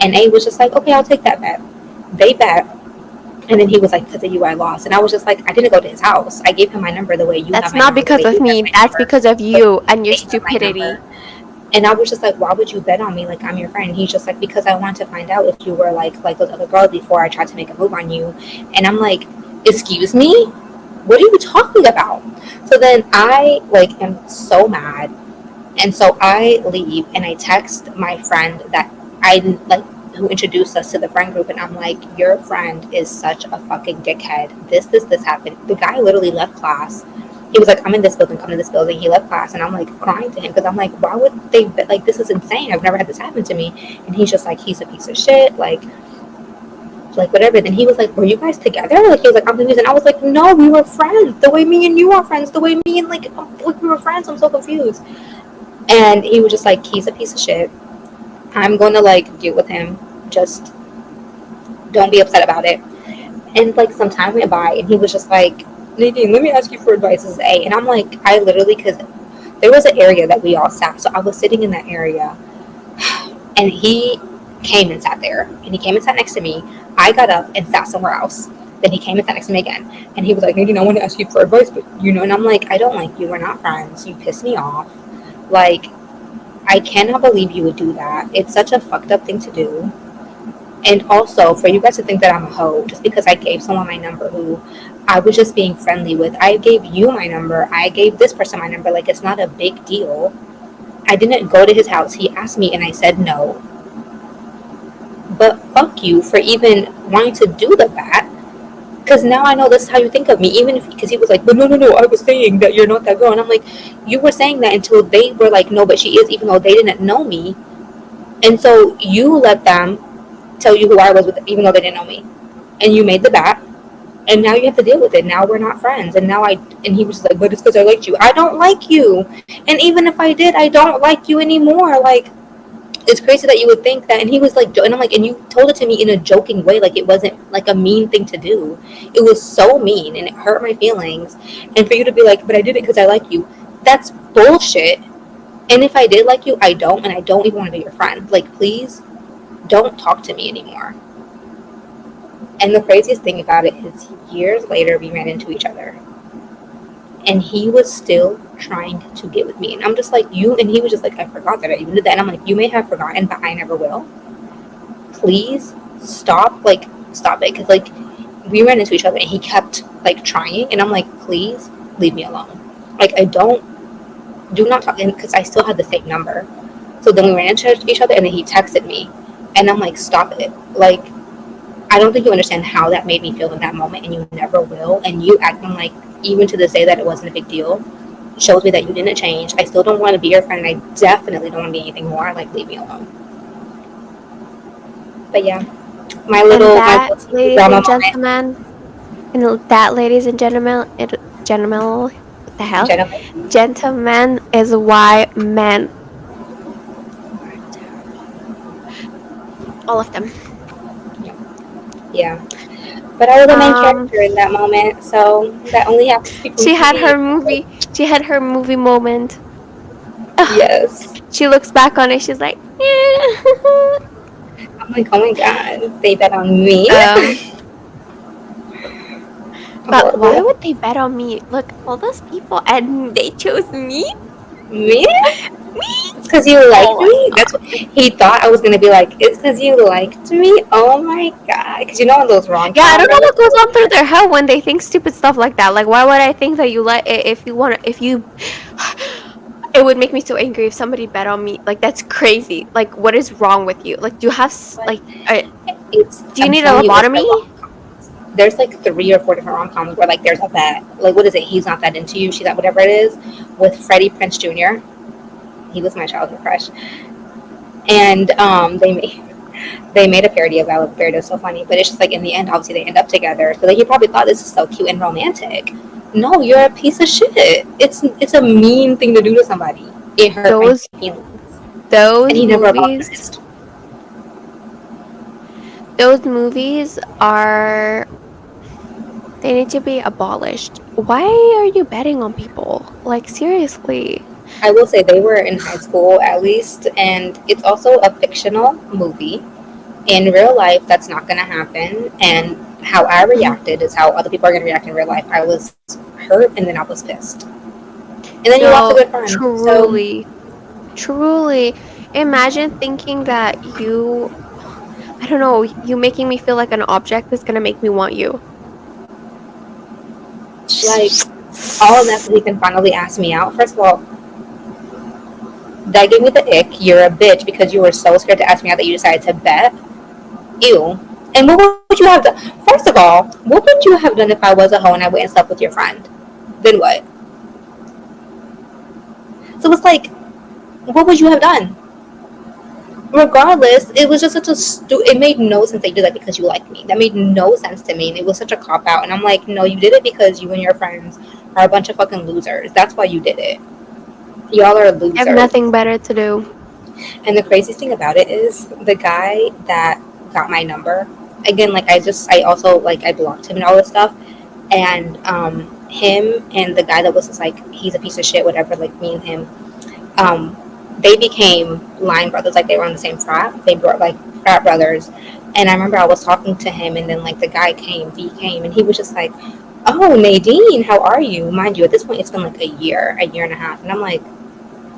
And A was just like, okay, I'll take that bet. They bet. And then he was like, because of you, I lost. And I was just like, I didn't go to his house. I gave him my number the way you have That's my not number, the because way of he has me. my That's number, because of the way you and your they have my stupidity. number. And I was just like, why would you bet on me? Like, I'm your friend. And he's just like, because I wanted to find out if you were like those other girls before I tried to make a move on you. And I'm like, excuse me? What are you talking about? So then I like am so mad. And so I leave and I text my friend that I like who introduced us to the friend group, and I'm like, your friend is such a fucking dickhead. This happened. The guy literally left class. He was like, I'm in this building, come to this building. He left class, and I'm like crying to him because I'm like, why would they like this is insane. I've never had this happen to me. And he's just like, he's a piece of shit. Like like whatever. Then he was like, were you guys together? Like he was like, I'm confused. And I was like, no, we were friends. The way me and you are friends. The way me and like we were friends. I'm so confused. And he was just like, he's a piece of shit. I'm going to like deal with him. Just don't be upset about it. And like some time went by, and he was just like, Nadine, let me ask you for advice as A. And I'm like, I literally, because there was an area that we all sat. So I was sitting in that area, and he came and sat there, and he came and sat next to me. I got up and sat somewhere else. Then he came and sat next to me again, and he was like, Nadine, I want to ask you for advice, but you know, and I'm like, I don't like you. We're not friends. You piss me off. Like, I cannot believe you would do that. It's such a fucked up thing to do. And also, for you guys to think that I'm a hoe just because I gave someone my number who I was just being friendly with. I gave you my number. I gave this person my number. Like, it's not a big deal. I didn't go to his house. He asked me and I said no. But fuck you for even wanting to do that. Because now I know this is how you think of me. Even if, because he was like, but no, no, no, I was saying that you're not that girl. And I'm like, you were saying that until they were like, no, but she is, even though they didn't know me. And so you let them tell you who I was with, even though they didn't know me. And you made the bat, and now you have to deal with it. Now we're not friends. And he was just like, but it's because I liked you. I don't like you. And even if I did, I don't like you anymore. Like, it's crazy that you would think that. And he was like, and I'm like, and you told it to me in a joking way. Like, it wasn't like a mean thing to do. It was so mean, and it hurt my feelings. And for you to be like, but I did it because I like you. That's bullshit. And if I did like you, I don't, and I don't even want to be your friend. Like, please don't talk to me anymore. And the craziest thing about it is years later we ran into each other. And he was still trying to get with me. And I'm just like, you, and he was just like, I forgot that I even did that. And I'm like, you may have forgotten, but I never will. Please stop, like, stop it. Because, like, we ran into each other and he kept, like, trying. And I'm like, please leave me alone. Like, do not talk. Because I still had the same number. So then we ran into each other and then he texted me. And I'm like, stop it. Like, I don't think you understand how that made me feel in that moment, and you never will. And you acting like, even to this day, that it wasn't a big deal shows me that you didn't change. I still don't want to be your friend, and I definitely don't want to be anything more. Like, leave me alone. But yeah, And my that, little TV ladies drama and moment. gentlemen, that, ladies and gentlemen, what the hell? Gentlemen, Gentlemen is why men, all of them. yeah. But I was the main Um, character in that moment, so that only happens to people from she had TV. her movie. She had her movie moment. Ugh. Yes. She looks back on it. She's like, I'm like, oh my god, they bet on me. um. But why Horrible. would they bet on me? Look, all those people, and they chose me. Me? Me? It's because you liked Oh my me. That's god. what he thought I was gonna be like. It's because you liked me. Oh my god! Because you know in those rom Yeah, I coms, don't I know look what goes on through at their head when they think stupid stuff like that. Like, why would I think that you let if you want to if you it would make me so angry if somebody bet on me. Like, that's crazy. Like, what is wrong with you? Like, do you have but like it's. do you I'm need a telling you, it's the lobotomy? rom coms. There's like 3 or 4 different rom coms where like there's a bet. Like what is it? He's not that into you. She's not whatever it is. With Freddie Prince Jr. He was my childhood crush, and they made a parody of that. The parody was so funny, but it's just like in the end, obviously they end up together. So like he probably thought this is so cute and romantic. No, you're a piece of shit. It's a mean thing to do to somebody. It hurt my Those feelings, and those he never movies apologized. those movies are they need to be abolished. Why are you betting on people? Like, seriously. I will say they were in high school at least, and it's also a fictional movie. In real life, that's not going to happen. And how I Mhm. reacted is how other people are going to react in real life. I was hurt, and then I was pissed, and then you lost a No, good friend. So truly. Truly. Imagine thinking that I don't know, you making me feel like an object is gonna make me want you. like all of that so he can finally ask me out. First of all, that gave me the ick. You're a bitch because you were so scared to ask me out that you decided to bet. Ew. And what would you have done? First of all, what would you have done if I was a hoe and I went and slept with your friend? Then what? So it's like, what would you have done? regardless, it was just such a it made no sense that you did that because you like me. That made no sense to me, and it was such a cop out. And I'm like, no, you did it because you and your friends are a bunch of fucking losers. That's why you did it. Y'all are I have losers. nothing better to do. And the craziest thing about it is the guy that got my number. Again, like I also like I blocked him and all this stuff. And him and the guy that was just like he's a piece of shit, whatever. Like me and him, um, they became line brothers. Like they were on the same frat. They were like frat brothers. And I remember I was talking to him, and then like the guy came, he came, and he was just like, "Oh, Nadine, how are you?" Mind you, at this point, it's been like a year and a half, and I'm like,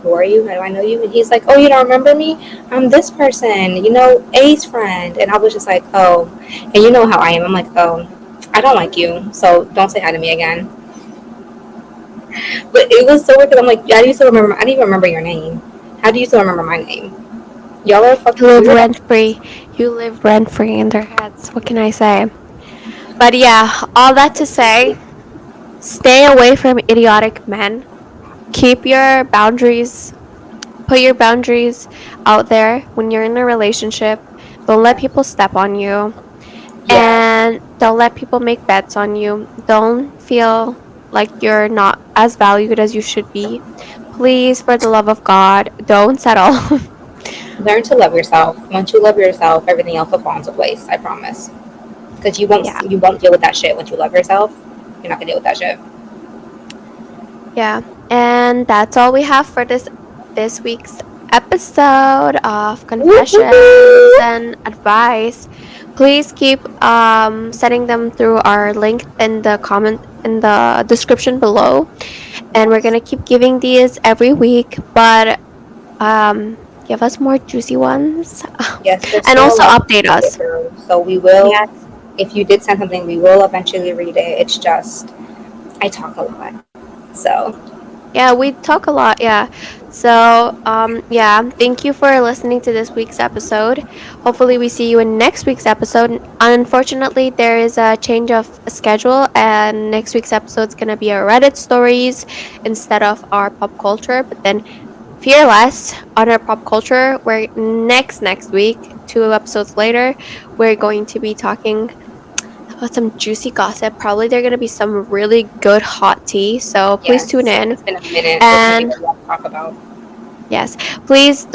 who are you? How do I know you? And he's like, oh, you don't remember me? I'm this person, A's friend. And I was just like, oh, and you know how I am. I'm like, oh, I don't like you, so don't say hi to me again. But it was so weird because I'm like, how do you still remember? I didn't even remember your name. How do you still remember my name? Y'all are You fucking live weird. rent free. You live rent free in their heads. What can I say? But yeah, all that to say, stay away from idiotic men. Keep your boundaries, put your boundaries out there when you're in a relationship. Don't let people step on you, Yeah, and don't let people make bets on you. Don't feel like you're not as valued as you should be. Please, for the love of God, don't settle. learn to love yourself. Once you love yourself, everything else will fall into place. I promise. Because Yeah. you won't deal with that shit once you love yourself. You're not gonna deal with that shit. Yeah, and that's all we have for this week's episode of confessions Woo-hoo! and advice. Please keep sending them through our link in the comment in the description below, and we're Yes. gonna keep giving these every week. But give us more juicy ones, Yes, there's and still a also lot update to get us. through. So we will, Yeah, if you did send something, we will eventually read it. It's just, I talk a lot. So, yeah, we talk a lot. Yeah. So, yeah, thank you for listening to this week's episode. Hopefully, we see you in next week's episode. Unfortunately, there is a change of schedule, and next week's episode is going to be our Reddit stories instead of our pop culture. But then, fear less on our pop culture, where next week, 2 episodes later, we're going to be talking about some juicy gossip. Probably there are going to be some really good hot tea. So, please tune yes, in. it's been a minute, so it's going to be And a lot to talk about. yes, please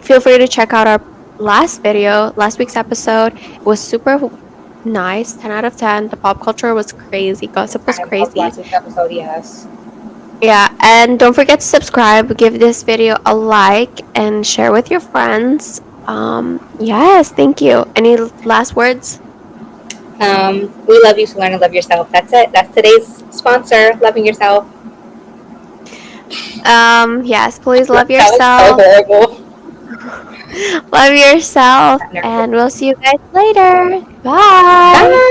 feel free to check out our last video, last week's episode. It was super nice, 10 out of 10. The pop culture was crazy, gossip was I love crazy. last week's episode, yes. Yeah, and don't forget to subscribe, give this video a like, and share with your friends. Yes, thank you. Any last words? We love you, so learn to love yourself. That's it. That's today's sponsor, loving yourself. Yes, please love That was so yourself. horrible. Love yourself, That never and gets we'll old. see you guys later. Bye. Bye.